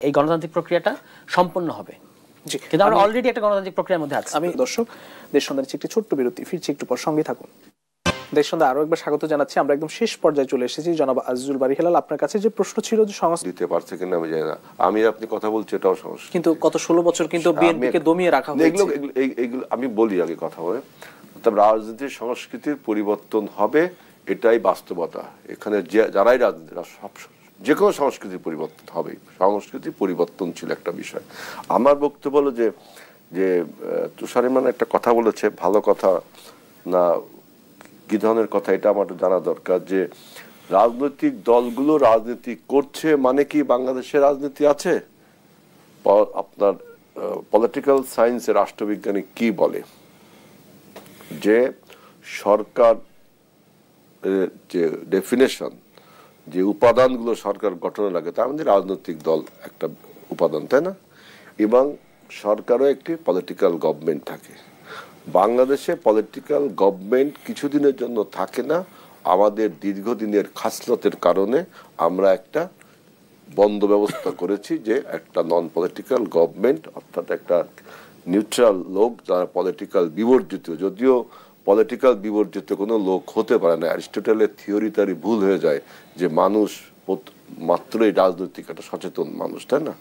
এই গণতান্ত্রিক প্রক্রিয়াটা সম্পন্ন হবে। কিন্তু আমরা অলরেডি একটা গণতান্ত্রিক প্রক্রিয়ার মধ্যে আছি। আমি দর্শক, দেশ সন্ধ্যার একটি ছোট্ট বিরতি, ফিরছি একটু পর, সঙ্গে থাকুন। দেশ সন্ধ্যা আরো একবার স্বাগত জানাচ্ছি। আমরা একদম শেষ পর্যায়ে চলে এসেছি। জনাব আজিজুল বারী হেলাল, আপনার কাছে যে প্রশ্ন ছিল যে সংস্কৃতি দিতে পারছে কিনা আমি জানি না। আমি আপনি কথা বলছি এটাও সমস্যা, কিন্তু গত 16 বছর কিন্তু বিএনপিকে দমিয়ে রাখা হয়েছে। এইগুলো আমি বলি আগে কথা বলে, তবে রাজনীতির সংস্কৃতির পরিবর্তন হবে, এটাই বাস্তবতা। এখানে যারাই রাজনীতি, সব যে কোনো সংস্কৃতির পরিবর্তন হবে। সংস্কৃতি পরিবর্তন ছিল একটা বিষয়। আমার বক্তব্য হলো যে যে তুষার ইমরান একটা কথা বলেছে, ভালো কথা না কি ধরনের কথা এটা আমার জানা দরকার। যে রাজনৈতিক দলগুলো রাজনীতি করছে মানে কি বাংলাদেশে রাজনীতি আছে? আপনার পলিটিক্যাল সায়েন্সের রাষ্ট্রবিজ্ঞানী কি বলে যে সরকার যে ডেফিনেশন, যে উপাদানগুলো সরকার গঠনে লাগে তার মধ্যে রাজনৈতিক দল একটা উপাদান, তাই না? এবং সরকারও একটি পলিটিক্যাল গভর্নমেন্ট থাকে। বাংলাদেশে পলিটিক্যাল গভর্নমেন্ট কিছুদিনের জন্য থাকে না। আমাদের দীর্ঘদিনের খাসলতের কারণে আমরা একটা বন্ধ ব্যবস্থা করেছি যে একটা নন পলিটিক্যাল গভর্নমেন্ট, অর্থাৎ একটা নিউট্রাল লোক যারা পলিটিক্যাল বিবর্জিত, যদিও পলিটিক্যাল বিবর্জিত কোনো লোক হতে পারে না। অ্যারিস্টটলের থিওরি তারই ভুল হয়ে যায় যে মানুষ মাত্রই রাজনৈতিক একটা সচেতন মানুষ, তাই না?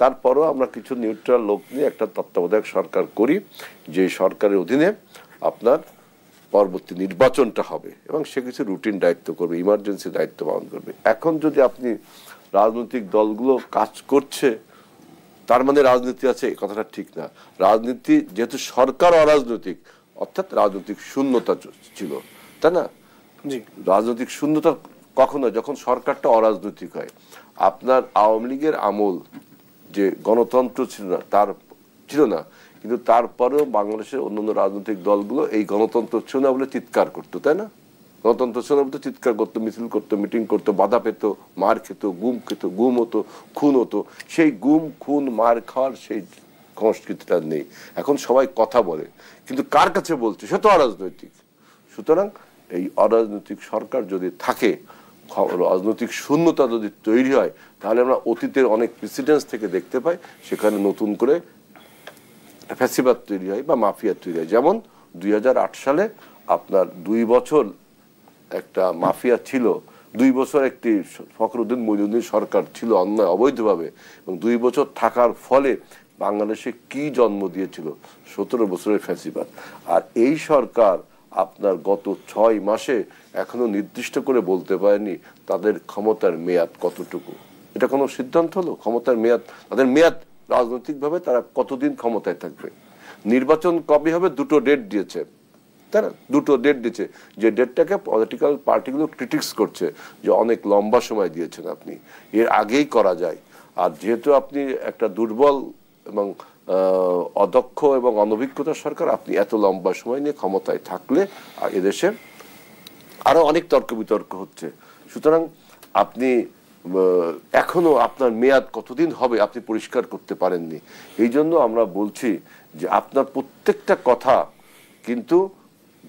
তারপরও আমরা কিছু নিউট্রাল লোক নিয়ে একটা তত্ত্বাবধায়ক সরকার করি, যে সরকারের অধীনে আপনার পরবর্তী নির্বাচনটা হবে এবং সে কিছু রুটিন দায়িত্ব করবে, ইমার্জেন্সি দায়িত্ব পালন করবে। এখন যদি আপনি রাজনৈতিক দলগুলো কাজ করছে তার মানে রাজনীতি আছে, এই কথাটা ঠিক না। রাজনীতি যেহেতু সরকার অরাজনৈতিক, অর্থাৎ রাজনৈতিক শূন্যতা ছিল, তাই না? রাজনৈতিক শূন্যতা কখনো যখন সরকারটা অরাজনৈতিক হয়। আপনার আওয়ামী লীগের আমল যে গণতন্ত্র ছিল না, কিন্তু তারপরেও বাংলাদেশের অন্যান্য রাজনৈতিক দলগুলো এই গণতন্ত্র ছিল না বলে চিৎকার করতো, তাই না? গণতন্ত্র ছিল না বলে চিৎকার করতো, মিছিল করতো, মিটিং করতো, বাধা পেত, মার খেত, গুম হতো, খুন হতো। সেই গুম খুন মার খাওয়ার সেই সংস্কৃতিটা নেই। এখন সবাই কথা বলে, কিন্তু কার কাছে বলছে? সে তো অরাজনৈতিক। সুতরাং এই অরাজনৈতিক সরকার যদি থাকে, রাজনৈতিক শূন্যতা যদি তৈরি হয়, তাহলে আমরা অতীতের অনেক প্রেসিডেন্স থেকে দেখতে পাই সেখানে নতুন করে ফ্যাসিবাদ তৈরি হয় বা মাফিয়া তৈরি হয়। যেমন 2008 সালে আপনার 2 বছর একটা মাফিয়া ছিল, 2 বছর একটি ফখরুদ্দিন মইনুদ্দিন সরকার ছিল অন্যায় অবৈধভাবে, এবং 2 বছর থাকার ফলে বাংলাদেশে কি জন্ম দিয়েছিল? 17 বছরের ফ্যাসিবাদ। আর এই সরকার আপনার গত 6 মাসে এখনো নির্দিষ্ট করে বলতে পারেনি তাদের ক্ষমতার মেয়াদ কতটুকু। এটা কোনো সিদ্ধান্ত হলো? ক্ষমতার মেয়াদ, তাদের মেয়াদ রাজনৈতিকভাবে তারা কতদিন ক্ষমতায় থাকবে। নির্বাচন কবে হবে? 2টো ডেট দিয়েছে, তাই না? 2টো ডেট দিয়েছে, যে ডেটটাকে পলিটিক্যাল পার্টিগুলো ক্রিটিক্স করছে যে অনেক লম্বা সময় দিয়েছেন আপনি, এর আগেই করা যায়। আর যেহেতু আপনি একটা দুর্বল এবং অদক্ষ এবং অনভিজ্ঞতার সরকার, আপনি এত লম্বা সময় নিয়ে ক্ষমতায় থাকলে আর এদেশে আরো অনেক তর্ক বিতর্ক হচ্ছে। সুতরাং আপনি এখনো আপনার মেয়াদ কতদিন হবে আপনি পরিষ্কার করতে পারেননি। এই জন্য আমরা বলছি যে আপনার প্রত্যেকটা কথা কিন্তু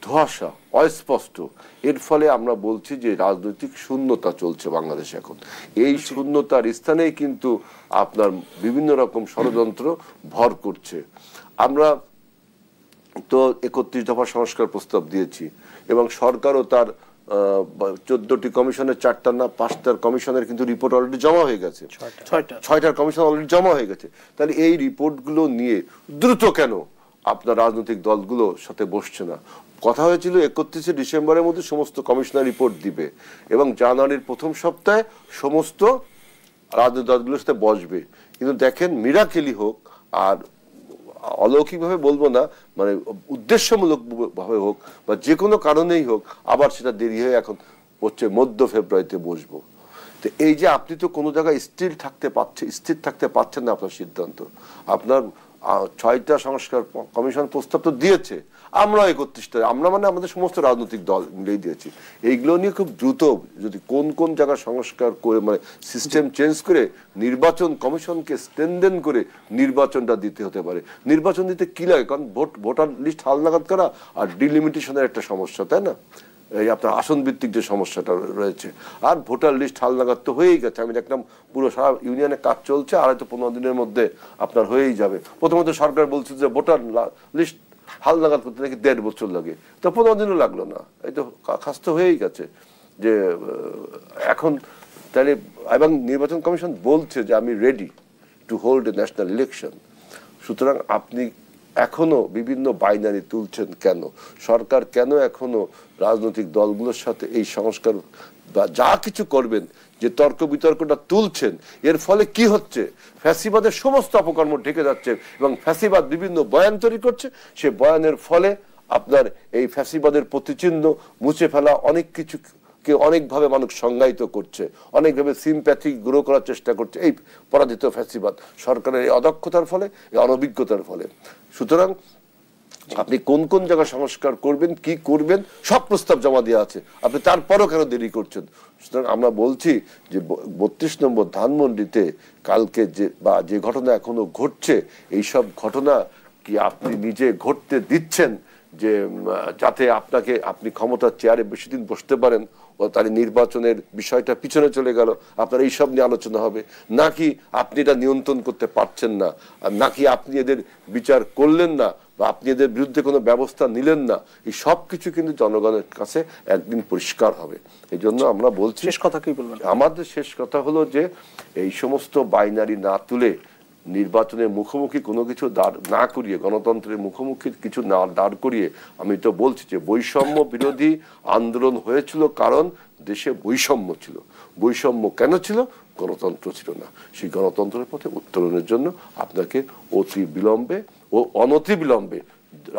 ধোঁয়াশা, অস্পষ্ট। এর ফলে আমরা বলছি যে রাজনৈতিক শূন্যতা চলছে বাংলাদেশে এখন। এই শূন্যতার স্থানেই কিন্তু আপনার বিভিন্ন রকম ষড়যন্ত্র ভর করছে। আমরা তো 31 দফা সংস্কার প্রস্তাব দিয়েছি এবং সরকারও তার 14টি কমিশনের 4টা না 5টার কমিশনের কিন্তু রিপোর্ট অলরেডি জমা হয়ে গেছে, 6টার কমিশন অলরেডি জমা হয়ে গেছে। তাহলে এই রিপোর্টগুলো নিয়ে দ্রুত কেন আপনার রাজনৈতিক দলগুলোর সাথে বসছে না? কথা হয়েছিল 31 ডিসেম্বরের মধ্যে সমস্ত কমিশনার রিপোর্ট দিবে এবং জানুয়ারির প্রথম সপ্তাহে সমস্ত রাজনৈতিক দলগুলোর সাথে বসবে। কিন্তু দেখেন, মিরাকেলি হোক আর অলৌকিকভাবে বলবো না, মানে উদ্দেশ্যমূলক ভাবে হোক বা যে কোনো কারণেই হোক, আবার সেটা দেরি হয়ে এখন হচ্ছে মধ্য ফেব্রুয়ারিতে বসবো। তো এই যে আপনি তো কোনো জায়গায় স্থির থাকতে পারছেন না আপনার সিদ্ধান্ত। আপনার 6টা সংস্কার কমিশন প্রস্তাব তো দিয়েছে, আমরা 31টা, আমরা মানে আমাদের সমস্ত রাজনৈতিক দল মিলেই দিয়েছি। এইগুলো নিয়ে খুব দ্রুত যদি কোন জায়গায় সংস্কার করে, মানে সিস্টেম চেঞ্জ করে নির্বাচন কমিশনকে স্ট্রেনদেন করে নির্বাচনটা দিতে হতে পারে। নির্বাচন দিতে কি লাগে? কারণ ভোটার লিস্ট হালনাগাদ করা আর ডিলিমিটেশনের একটা সমস্যা, তাই না? এই আপনার আসন ভিত্তিক যে সমস্যাটা রয়েছে, আর ভোটার লিস্ট হালনাগাদ তো হয়েই গেছে। আমি দেখলাম পুরো সারা ইউনিয়নে কাজ চলছে, আর হয়তো 15 দিনের মধ্যে আপনার হয়েই যাবে। প্রথমত সরকার বলছে যে ভোটার লিস্ট হালনাগাদ করতে নাকি 1.5 বছর লাগে, তো 15 দিনও লাগলো না, এই তো কাজ তো হয়েই গেছে। যে এখন তাহলে, এবং নির্বাচন কমিশন বলছে যে আমি ready to hold a national election. সুতরাং আপনি এখনো বিভিন্ন বাইনারি তুলছেন কেন? সরকার কেন এখনো রাজনৈতিক দলগুলোর সাথে এই সংস্কার বা যা কিছু করবেন যে তর্ক বিতর্কটা তুলছেন, এর ফলে কি হচ্ছে? ফ্যাসিবাদের সমস্ত অপকর্ম ঢেকে যাচ্ছে এবং ফ্যাসিবাদ বিভিন্ন বয়ান তৈরি করছে। সে বয়ানের ফলে আপনার এই ফ্যাসিবাদের প্রতিচিহ্ন মুছে ফেলা অনেক কিছু কে অনেকভাবে মানুষ সংজ্ঞায়িত করছে, অনেকভাবে সিম্প্যাথি গ্রো করার চেষ্টা করছে এই পরাজিত ফ্যাসিবাদ সরকারের এই অদক্ষতার ফলে, এই অনভিজ্ঞতার ফলে। সুতরাং আপনি কোন কোন জায়গায় সংস্কার করবেন, কি করবেন, সব প্রস্তাব জমা দেওয়া আছে, আপনি তারপরও কেন দেরি করছেন? সুতরাং আমরা বলছি যে 32 নম্বর ধানমন্ডিতে কালকে যে ঘটনা এখনো ঘটছে, এইসব ঘটনা কি আপনি নিজে ঘটতে দিচ্ছেন যে যাতে আপনি ক্ষমতার চেয়ারে বেশি দিন বসতে পারেন, ও তার নির্বাচনের বিষয়টা পিছনে চলে গেল, আপনার এইসব নিয়ে আলোচনা হবে? নাকি আপনি এটা নিয়ন্ত্রণ করতে পারছেন না, নাকি আপনি এদের বিচার করলেন না, বা আপনি এদের বিরুদ্ধে কোনো ব্যবস্থা নিলেন না? এই সব কিছু কিন্তু জনগণের কাছে একদিন পরিষ্কার হবে। এই জন্য আমরা বলছি, শেষ কথা কি বলবেন? আমাদের শেষ কথা হলো যে এই সমস্ত বাইনারি না তুলে, নির্বাচনের মুখোমুখি কোনো কিছু দাঁড় না করিয়ে, গণতন্ত্রের মুখোমুখি কিছু না দাঁড় করিয়ে, আমি তো বলছি যে বৈষম্য বিরোধী আন্দোলন হয়েছিল কারণ দেশে বৈষম্য ছিল। বৈষম্য কেন ছিল? গণতন্ত্র ছিল না। সেই গণতন্ত্রের পথে উত্তরণের জন্য আপনাকে অতি বিলম্বে ও অনতি বিলম্বে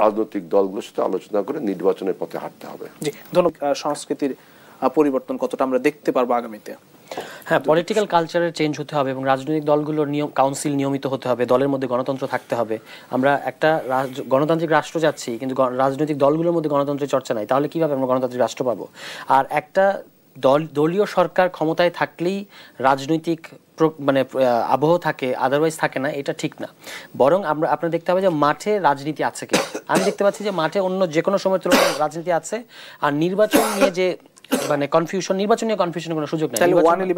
রাজনৈতিক দলগুলোর সাথে আলোচনা করে নির্বাচনের পথে হাঁটতে হবে। জি, ধন্যবাদ। সংস্কৃতির পরিবর্তন কতটা আমরা দেখতে পারবো আগামীতে? হ্যাঁ, পলিটিক্যাল কালচারের চেঞ্জ হতে হবে এবং রাজনৈতিক দলগুলোর কাউন্সিল নিয়মিত হতে হবে, দলের মধ্যে গণতন্ত্র থাকতে হবে। আমরা একটা গণতান্ত্রিক রাষ্ট্র যাচ্ছি, কিন্তু রাজনৈতিক দলগুলোর মধ্যে গণতন্ত্রের চর্চা নাই, তাহলে কিভাবে আমরা গণতান্ত্রিক রাষ্ট্র পাবো? আর একটা দলীয় সরকার ক্ষমতায় থাকলেই রাজনৈতিক মানে আবহ থাকে, আদারওয়াইজ থাকে না, এটা ঠিক না। বরং আপনার দেখতে হবে যে মাঠে রাজনীতি আছে কিনা। আমি দেখতে পাচ্ছি যে মাঠে অন্য যে কোনো সময় তুলনায় রাজনীতি আছে। আর নির্বাচন নিয়ে যে মানে কনফিউশন, নির্বাচনীয় কনফিউশনের কোনো সুযোগ নেই। নির্বাচন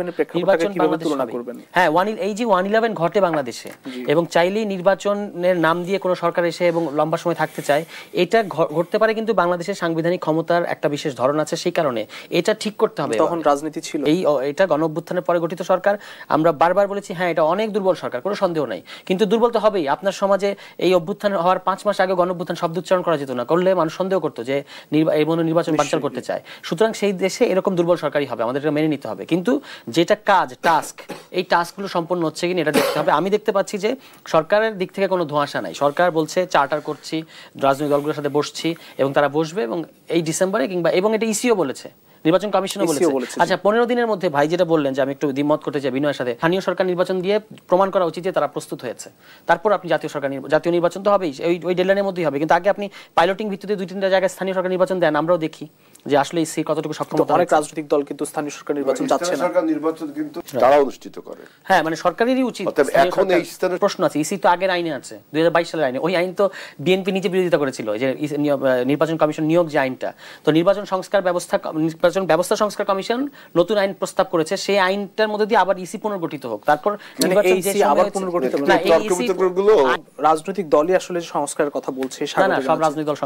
হ্যাঁ, এই যে 111 ঘটে বাংলাদেশে, এবং চাইলেই নির্বাচনের নাম দিয়ে কোনো সরকার এসে এবং লম্বা সময় থাকতে চায়, এটা ঘটতে পারে। কিন্তু বাংলাদেশের সাংবিধানিক ক্ষমতার একটা বিশেষ ধরন আছে, সেই কারণে এটা ঠিক করতে হবে। তখন রাজনীতি ছিল, এটা গণ অভ্যুত্থানের পরে গঠিত সরকার। আমরা বারবার বলেছি হ্যাঁ, এটা অনেক দুর্বল সরকার, কোনো সন্দেহ নাই, কিন্তু দুর্বল তো হবেই। আপনার সমাজে এই অভ্যুত্থান হওয়ার 5 মাস আগে গণ অভ্যুত্থান শব্দ উচ্চারণ করা যেত না, করলে মানুষ সন্দেহ করতো যে এই মনে নির্বাচন বানচাল করতে চায়। সুতরাং সেই দেশে এরকম দুর্বল সরকারই হবে, আমাদের এটা মেনে নিতে হবে। কিন্তু যেটা কাজ, টাস্ক, এই টাস্কগুলো সম্পন্ন হচ্ছে কিনা এটা দেখতে হবে। আমি দেখতে পাচ্ছি যে সরকারের দিক থেকে কোনো ধোঁয়াশা নাই। সরকার বলছে চার্টার করছি, রাজনৈতিক দলগুলোর সাথে বসছি, এবং তারা বসবে, এবং এই ডিসেম্বরে কিংবা, এবং এটা ইসিও বলেছে, নির্বাচন কমিশনও বলেছে। আচ্ছা, 15 দিনের মধ্যে ভাই যেটা বললেন যে আমি একটু দ্বিমত করতে চাই বিনয়ের সাথে, স্থানীয় সরকার নির্বাচন দিয়ে প্রমাণ করা উচিত যে তারা প্রস্তুত হয়েছে, তারপর আপনি জাতীয় নির্বাচন তো হবেই, ওই ডেডলাইনের মধ্যেই হবে। কিন্তু আগে আপনি পাইলটিং ভিত্তিতে 2-3টা জায়গায় স্থানীয় সরকার নির্বাচন দেন, আমরাও দেখি যে আসলে ইসি কতটুকু সক্ষমতা। অনেক রাজনৈতিক দল কিন্তু স্থানীয় সরকার নির্বাচন যাচ্ছে না, সরকার নির্বাচন কিন্তু তারা অনুষ্ঠিত করে। হ্যাঁ, মানে সরকারেরই উচিত। এখন এই প্রশ্ন আছে, ইসি তো আগের আইনে আছে, 2022 সালের আইনে। ওই আইন তো বিএনপি নিজে বিরোধিতা করেছিল, যে নির্বাচন কমিশন নিয়োগ যে আইনটা। তো নির্বাচন ব্যবস্থা সংস্কার কমিশন নতুন আইন প্রস্তাব করেছে, সেই আইনটার মধ্যে দিয়ে আবার ইসি পুনর্গঠিত হোক, তারপর রাজনৈতিক দলই আসলে সংস্কারের কথা বলছে। সব রাজনৈতিক দল,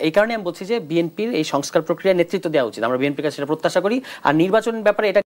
এই কারণে আমি বলছি যে বিএনপির এই সংস্কার প্রক্রিয়ার নেতৃত্ব দেওয়া উচিত। আমরা বিএনপির কাছে সেটা প্রত্যাশা করি। আর নির্বাচনের ব্যাপারে এটা